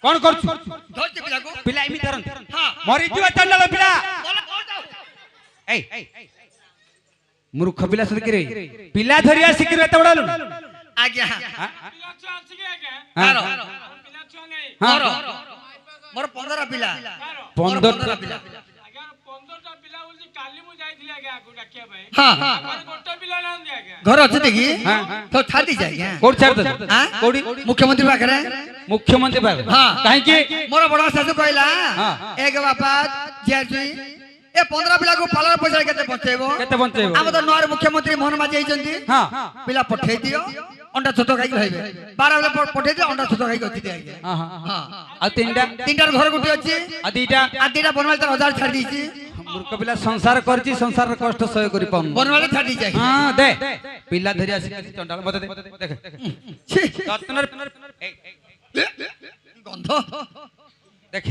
कौन कर धर के पिला को पिला इमी धरन हां मरी जीवा चंडाल पिला मूर्ख पिला सदकी रे पिला धरिया सिकिर एत बडालु आज्ञा पिला छुआ अछि के आज्ञा हारो पिला छुआ नै हारो मोर 15 पिला 15 पिला आज्ञा 15 टा पिला बोलि काली मु जाइथिले आज्ञा को डाकिया भाई हां और गोटा पिला ना दे आज्ञा घर अछि देखि तो छाती जाय आज्ञा कोड छाड़ दे हां कोडी मुख्यमंत्री पाखरे मुख्यमंत्री बाग हां काहे के मोर बड़ा सासु कहला एक बापा जियाजी ए 15 पिला को पालन पैसा केते बचेबो हम तो नर मुख्यमंत्री मोहन माझी आइचंती हां पिला पठे दियो अंडा छोटो खाई रहबे 12 बेला पठे दियो अंडा छोटो खाई गति दे हां हां हां आ तीनटा घर गुटी अछि आ दीटा बनवाले 1000 छाड़ दीची मूर्ख पिला संसार करची संसार कष्ट सह करि पाउन बनवाले छाड़ दी जाय हां दे पिला धरिया सिकिर चंडाल मते दे देख रत्नर गंध देख